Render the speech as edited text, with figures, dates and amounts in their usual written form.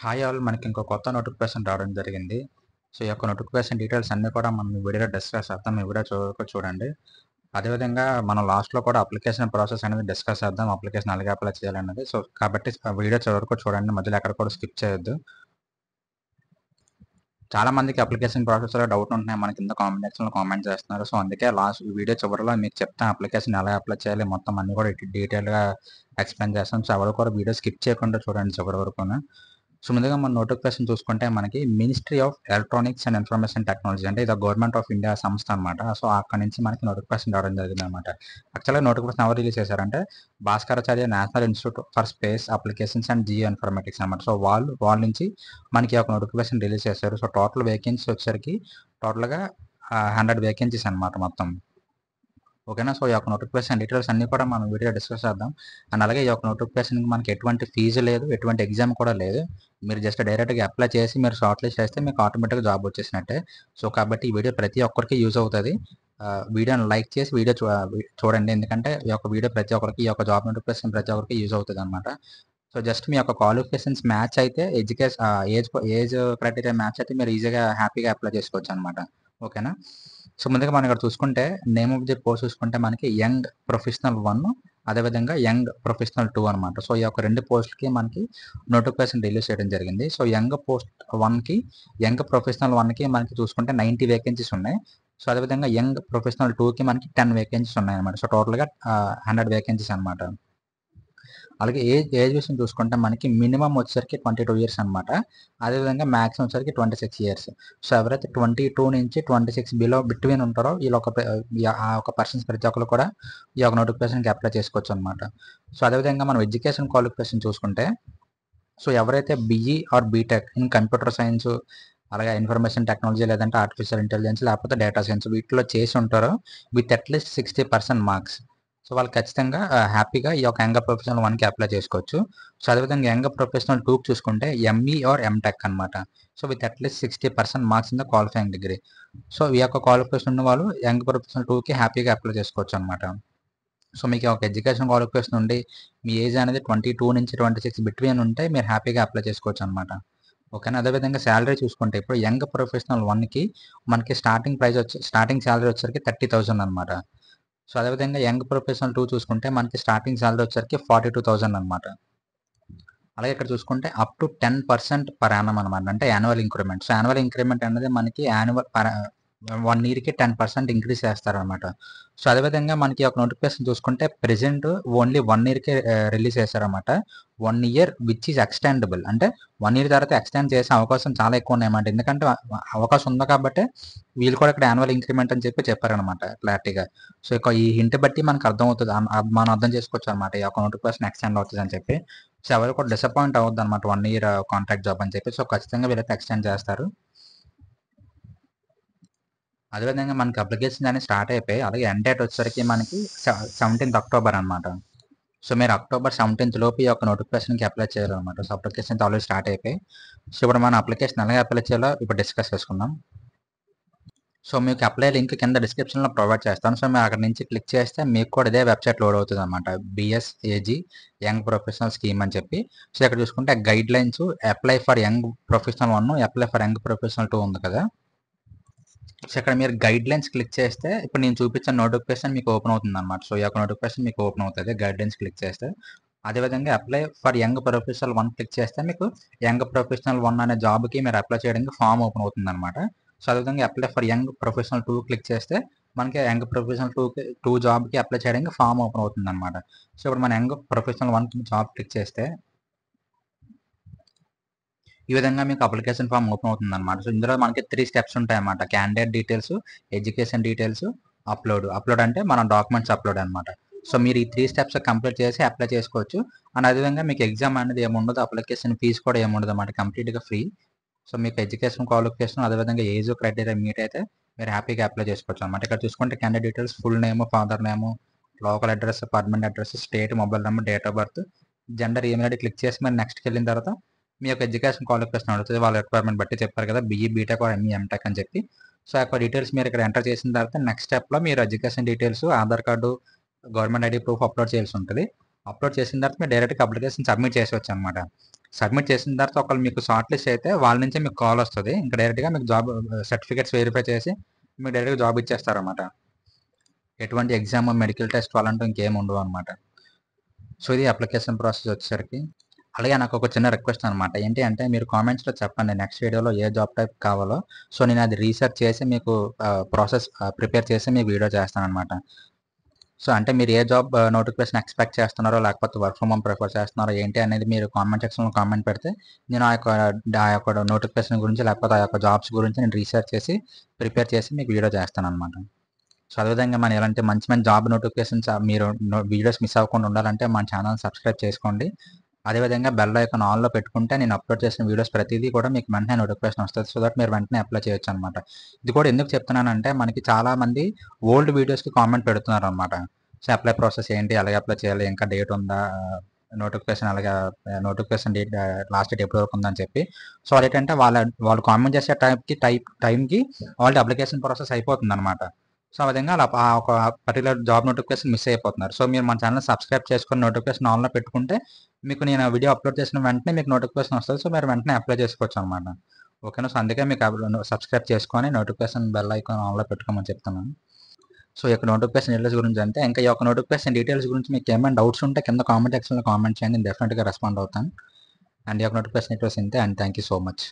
Hi all, మనకి ఇంకో కొత్త నోటిఫికేషన్ రావడం జరిగింది. సో, ఈ యొక్క నోటిఫికేషన్ డీటెయిల్స్ అన్నీ కూడా మనం ఈ వీడియోలో డిస్కస్ చేద్దాం. ఈ వీడియో చూడండి. అదేవిధంగా మనం లాస్ట్‌లో కూడా అప్లికేషన్ ప్రాసెస్ అనేది డిస్కస్ చేద్దాం. అప్లికేషన్ ఎలాగ అప్లై చేయాలన్నది. సో, కాబట్టి వీడియో చివరి వరకు చూడండి. మధ్యలో ఎక్కడ కూడా స్కిప్ చేయొద్దు. చాలా మందికి అప్లికేషన్ ప్రాసెస్‌లో డౌట్ ఉంటున్నాయి. మనకి కింద కామెంట్ సెక్షన్‌లో కామెంట్ చేస్తున్నారు. సో, అందుకే లాస్ట్ వీడియో చివరిలో మీకు చెప్తాను అప్లికేషన్ ఎలా అప్లై చేయాలి మొత్తం అన్నీ కూడా డీటెయిల్‌గా ఎక్స్‌ప్లెయిన్ చేస్తాను. సో, ఎవరు కూడా వీడియో స్కిప్ చేయకుండా చూడండి చివరి వరకును. సో, ముందుగా మన నోటిఫికేషన్ చూసుకుంటే మనకి ministry of electronics and information technology అంటే ఇది గవర్నమెంట్ ఆఫ్ ఇండియా సంస్థ అనమాట. సో, అక్కడి నుంచి మనకి నోటిఫికేషన్ రావడం జరిగిందనమాట. యాక్చువల్‌గా నోటిఫికేషన్ ఎవరు రిలీజ్ చేశారంటే Bhaskaracharya national institute for space applications and Jio informatics అనమాట. సో, వాళ్ళ నుంచి మనకి ఒక నోటిఫికేషన్ రిలీజ్ చేశారు. సో, టోటల్ వేకెన్సీ వచ్చేసరికి టోటల్‌గా 100 వేకెన్సీస్ అనమాట మొత్తం. ఓకేనా. సో, ఈ యొక్క నోటిఫికేషన్ డీటెయిల్స్ అన్నీ కూడా మనం వీడియోలో డిస్కస్ చేద్దాం. అండ్ అలాగే ఈ యొక్క నోటిఫికేషన్‌కి మనకి ఎటువంటి ఫీజు లేదు. ఎటువంటి ఎగ్జామ్ కూడా లేదు. మీరు జస్ట్ డైరెక్ట్‌గా అప్లై చేసి మీరు షార్ట్ లిస్ట్ చేస్తే మీకు ఆటోమేటిక్‌గా జాబ్ వచ్చేసినట్టే. సో, కాబట్టి ఈ వీడియో ప్రతి ఒక్కరికి యూజ్ అవుతది. వీడియోని లైక్ చేసి వీడియో చూడండి. ఎందుకంటే ఈ యొక్క వీడియో ప్రతి ఒక్కరికి ఈ యొక్క జాబ్ నోటిఫికేషన్ ప్రతి ఒక్కరికి యూజ్ అవుతదనమాట. సో, జస్ట్ మీ యొక్క క్వాలిఫికేషన్స్ మ్యాచ్ అయితే ఏజ్ క్రైటీరియా మ్యాచ్ అయితే మీరు ఈజీగా హ్యాపీగా అప్లై చేసుకోవచ్చనమాట. ఓకేనా. సో, ముందుగా మనం ఇక్కడ చూసుకుంటే నేమ్ ఆఫ్ ది పోస్ట్ చూసుకుంటే మనకి యంగ్ ప్రొఫెషనల్ 1 అదేవిధంగా యంగ్ ప్రొఫెషనల్ 2 అనమాట. సో, ఈ యొక్క 2 పోస్ట్‌లకి మనకి నోటిఫికేషన్ రిలీజ్ చేయడం జరిగింది. సో, యంగ్ ప్రొఫెషనల్ 1కి మనకి చూసుకుంటే 90 వేకెన్సీస్ ఉన్నాయి. సో, అదేవిధంగా యంగ్ ప్రొఫెషనల్ 2కి మనకి 10 వేకెన్సీస్ ఉన్నాయన్నమాట. సో, టోటల్‌గా 100 వేకెన్సీస్ అనమాట. అలాగే ఏజ్ విషయం చూసుకుంటే మనకి మినిమమ్ వచ్చేసరికి 22 ఇయర్స్ అనమాట. అదేవిధంగా మాక్సిమం వచ్చేసరికి 26 ఇయర్స్. సో, ఎవరైతే 22 నుంచి 26 బిట్వీన్ ఉంటారో ఆ ఒక పర్సన్స్ ప్రతి ఒక్కరు కూడా ఈ యొక్క నోటిఫికేషన్‌కి అప్లై చేసుకోవచ్చు అనమాట. సో, అదేవిధంగా మనం ఎడ్యుకేషన్ క్వాలిఫికేషన్ చూసుకుంటే సో, ఎవరైతే BE or BTech in computer science అలాగే ఇన్ఫర్మేషన్ టెక్నాలజీ లేదంటే ఆర్టిఫిషియల్ ఇంటెలిజెన్స్ లేకపోతే డేటా సైన్స్ వీటిలో చేసి ఉంటారో విత్ అట్‌లీస్ట్ 60% మార్క్స్. సో, వాళ్ళు ఖచ్చితంగా హ్యాపీగా ఈ యొక్క యంగ్ ప్రొఫెషనల్ 1కి అప్లై చేసుకోవచ్చు. సో, అదేవిధంగా యంగ్ ప్రొఫెషనల్ 2కి చూసుకుంటే ఎంఈ ఆర్ ఎంటెక్ అనమాట. So, with at least 60% marks in the qualifying degree. So, ఈ యొక్క క్వాలిఫికేషన్ ఉన్న వాళ్ళు యంగ్ ప్రొఫెషనల్ 2కి హ్యాపీగా అప్లై చేసుకోవచ్చు అనమాట. సో, మీకు ఒక ఎడ్యుకేషన్ క్వాలిఫికేషన్ ఉండి మీ ఏజ్ అనేది 22 నుంచి 26 బిట్వీన్ ఉంటే మీరు హ్యాపీగా అప్లై చేసుకోవచ్చు అనమాట. ఓకేనా. అదేవిధంగా సాలరీ చూసుకుంటే ఇప్పుడు యంగ్ ప్రొఫెషనల్ 1కి మనకి స్టార్టింగ్ సాలరీ వచ్చేసరికి 30,000 అనమాట. సో, అదేవిధంగా యంగ్ ప్రొఫెషనల్ 2 చూసుకుంటే మనకి స్టార్టింగ్ సాలరీ వచ్చేసరికి 42,000 అనమాట. అలాగే ఇక్కడ చూసుకుంటే అప్ టు 10% పర్ యానమ్ అనమాట. అంటే annual increment. So, annual increment అనేది మనకి 1 ఇయర్‌కి 10% ఇంక్రీజ్ చేస్తారనమాట. సో, అదేవిధంగా మనకి ఒక నోటిఫికేషన్ చూసుకుంటే ప్రెజెంట్ ఓన్లీ 1 ఇయర్‌కే రిలీజ్ చేశారనమాట. 1 ఇయర్ విచ్ ఈస్ ఎక్స్‌టెండబుల్. అంటే 1 ఇయర్ తర్వాత ఎక్స్‌టెండ్ చేసే అవకాశం చాలా ఎక్కువ ఉన్నాయన్నమాట. ఎందుకంటే అవకాశం ఉంది కాబట్టే వీళ్ళు కూడా ఇక్కడ యాన్యువల్ ఇంక్రిమెంట్ అని చెప్పి చెప్పారనమాట క్లారిటీగా. సో, ఇక ఈ హింట్ బట్టి మనకు అర్థమవుతది. మనం అర్థం చేసుకోవచ్చనమాట. ఈ యొక్క నోటిఫికేషన్ ఎక్స్‌టెండ్ అవుతదని చెప్పి. సో, ఎవరు కూడా డిసప్పాయింట్ అవ్వద్దనమాట 1 ఇయర్ కాంట్రాక్ట్ జాబ్ అని చెప్పి. సో, ఖచ్చితంగా వీళ్ళైతే ఎక్స్‌టెండ్ చేస్తారు. అదేవిధంగా మనకి అప్లికేషన్స్ అనేవి స్టార్ట్ అయిపోయాయి. అలాగే ఎండ్ డేట్ వచ్చేసరికి మనకి 17థ్ అక్టోబర్ అనమాట. సో, మీరు అక్టోబర్ 17థ్ లోపు ఈ యొక్క నోటిఫికేషన్‌కి అప్లై చేయాలనమాట. సో, అప్లికేషన్స్ ఆల్రెడీ స్టార్ట్ అయిపోయాయి. సో, ఇప్పుడు మన అప్లికేషన్ ఎలాగ అప్లై చేయాలో ఇప్పుడు డిస్కస్ చేసుకుందాం. సో, మీకు అప్లై లింక్ కింద డిస్క్రిప్షన్‌లో ప్రొవైడ్ చేస్తాను. సో, మీరు అక్కడి నుంచి క్లిక్ చేస్తే మీకు కూడా ఇదే వెబ్‌సైట్ లోడ్ అవుతదనమాట. బీఎస్ఏజీ యంగ్ ప్రొఫెషనల్ స్కీమ్ అని చెప్పి. సో, ఇక్కడ చూసుకుంటే guidelines apply for young professional 1, apply for young professional 2 ఉంది కదా! సో, ఇక్కడ మీరు గైడ్‌లైన్స్ క్లిక్ చేస్తే ఇప్పుడు నేను చూపించిన నోటిఫికేషన్ మీకు ఓపెన్ అవుతుందనమాట. సో, ఈ యొక్క నోటిఫికేషన్ మీకు ఓపెన్ అవుతది గైడ్‌లైన్స్ క్లిక్ చేస్తే. అదేవిధంగా apply for young professional 1 click చేస్తే మీకు యంగ్ ప్రొఫెషనల్ 1 అనే జాబ్‌కి మీరు అప్లై చేయడానికి ఫార్మ్ ఓపెన్ అవుతుందనమాట. సో, అదేవిధంగా apply for young professional 2 click చేస్తే మనకి యంగ్ ప్రొఫెషనల్ 2 జాబ్‌కి అప్లై చేయడానికి ఫార్మ్ ఓపెన్ అవుతుందనమాట. సో, ఇప్పుడు మన యంగ్ ప్రొఫెషనల్ 1 జాబ్ క్లిక్ చేస్తే ఈ విధంగా మీకు అప్లికేషన్ ఫామ్ ఓపెన్ అవుతుందనమాట. సో, ఇందులో మనకి 3 స్టెప్స్ ఉంటాయన్నమాట. Candidate details, education details, upload. Upload అంటే మన డాక్యుమెంట్స్ అప్‌లోడ్ అనమాట. సో, మీరు ఈ 3 స్టెప్స్ కంప్లీట్ చేసి అప్లై చేసుకోవచ్చు. అండ్ అదేవిధంగా మీకు ఎగ్జామ్ అనేది ఏముండదు. అప్లికేషన్ ఫీస్ కూడా ఏముండదన్నమాట. కంప్లీట్‌గా ఫ్రీ. సో, మీకు ఎడ్యుకేషన్ క్వాలిఫికేషన్ అదేవిధంగా ఏజ్ క్రైటీరియా మీట్ అయితే మీరు హ్యాపీగా అప్లై చేసుకోవచ్చు అనమాట. ఇక్కడ చూసుకుంటే candidate details full name, father name, local address, permanent address, state, mobile number, date of birth, gender, email ID click చేసి మీరు నెక్స్ట్‌కెళ్ళిన తర్వాత మీ యొక్క ఎడ్యుకేషన్ క్వాలిఫికేషన్ అడుగుతది. వాళ్ళ రిక్వైర్మెంట్ బట్టి చెప్పారు కదా! BE, BTech or ME, MTech అని చెప్పి. సో, ఆ యొక్క డీటెయిల్స్ మీరు ఇక్కడ ఎంటర్ చేసిన తర్వాత నెక్స్ట్ స్టెప్‌లో మీరు education details, Aadhaar card, government ID proof upload చేయాల్సి ఉంటది. అప్లోడ్ చేసిన తర్వాత మీరు డైరెక్ట్గా అప్లికేషన్ సబ్మిట్ చేసేవచ్చు అనమాట. సబ్మిట్ చేసిన తర్వాత ఒకళ్ళు మీకు షార్ట్ లిస్ట్ అయితే వాళ్ళ నుంచే మీకు కాల్ వస్తుంది. ఇంకా డైరెక్ట్గా మీకు జాబ్ సర్టిఫికేట్స్ వెరిఫై చేసి మీకు డైరెక్ట్గా జాబ్ ఇచ్చేస్తారన్నమాట. ఎటువంటి ఎగ్జామ్, మెడికల్ టెస్ట్ అలాంటివి ఇంకేం ఉండవు అనమాట. సో ఇది అప్లికేషన్ ప్రాసెస్ వచ్చేసరికి. అలాగే నాకు ఒక చిన్న రిక్వెస్ట్ అనమాట. ఏంటి అంటే మీరు కామెంట్స్లో చెప్పండి నెక్స్ట్ వీడియోలో ఏ జాబ్ టైప్ కావాలో. సో నేను అది రీసెర్చ్ చేసి మీకు ప్రాసెస్ ప్రిపేర్ చేసి మీకు వీడియో చేస్తాను అనమాట. సో అంటే మీరు ఏ జాబ్ నోటిఫికేషన్ ఎక్స్పెక్ట్ చేస్తున్నారో, లేకపోతే వర్క్ ఫ్రమ్ హోమ్ ప్రిఫర్ చేస్తున్నారో ఏంటి అనేది మీరు కామెంట్ సెక్షన్లో కామెంట్ పెడితే నేను ఆ యొక్క నోటిఫికేషన్ గురించి, లేకపోతే ఆ యొక్క జాబ్స్ గురించి నేను రీసెర్చ్ చేసి ప్రిపేర్ చేసి మీకు వీడియో చేస్తాను అనమాట. సో అదేవిధంగా మన ఇలాంటి మంచి మంచి జాబ్ నోటిఫికేషన్స్ మీరు వీడియోస్ మిస్ అవ్వకుండా ఉండాలంటే మన ఛానల్ సబ్స్క్రైబ్ చేసుకోండి. అదేవిధంగా బెల్ ఐకాన్ ఆన్లో పెట్టుకుంటే నేను అప్లోడ్ చేసిన వీడియోస్ ప్రతిదీ కూడా మీకు వెంటనే నోటిఫికేషన్ వస్తుంది. సో దట్ మీరు వెంటనే అప్లై చేయొచ్చు అనమాట. ఇది కూడా ఎందుకు చెప్తున్నానంటే మనకి చాలామంది ఓల్డ్ వీడియోస్కి కామెంట్ పెడుతున్నారు అనమాట. సో అప్లై ప్రాసెస్ ఏంటి, అలాగే అప్లై చేయాలి, ఇంకా డేట్ ఉందా, నోటిఫికేషన్ అలాగే నోటిఫికేషన్ డేట్ లాస్ట్ డేట్ ఎప్పటి వరకు ఉందని చెప్పి. సో అదేంటంటే వాళ్ళు కామెంట్ చేసే టైంకి వాళ్ళ అప్లికేషన్ ప్రాసెస్ అయిపోతుంది అనమాట. సో ఆ విధంగా అలా ఆ ఒక పర్టికులర్ జాబ్ నోటిఫికేషన్ మిస్ అయిపోతున్నారు. సో మీరు మన ఛానల్ సబ్స్క్రైబ్ చేసుకొని నోటిఫికేషన్ ఆన్లో పెట్టుకుంటే మీకు నేను వీడియో అప్లోడ్ చేసిన వెంటనే మీకు నోటిఫికేషన్ వస్తుంది. సో మీరు వెంటనే అప్లై చేసుకోవచ్చు అనమాట. ఓకేనా. సో అందుకే మీకు సబ్స్క్రైబ్ చేసుకొని నోటిఫికేషన్ బెల్ ఐకాన్ ఆన్లో పెట్టుకోమని చెప్తున్నాను. సో ఈ యొక్క నోటిఫికేషన్ డీటెయిల్స్ గురించి అంటే, ఇంకా ఈ యొక్క నోటిఫికేషన్ డీటెయిల్స్ గురించి మీకు ఏమైనా డౌట్స్ ఉంటే కింద కామెంట్ సెక్షన్లో కామెంట్ చేయండి. నేను డెఫినెట్గా రెస్పాండ్ అవుతాను. అండ్ ఈ యొక్క నోటిఫికేషన్ డీటెయిల్స్ ఇంతే. And thank you so much.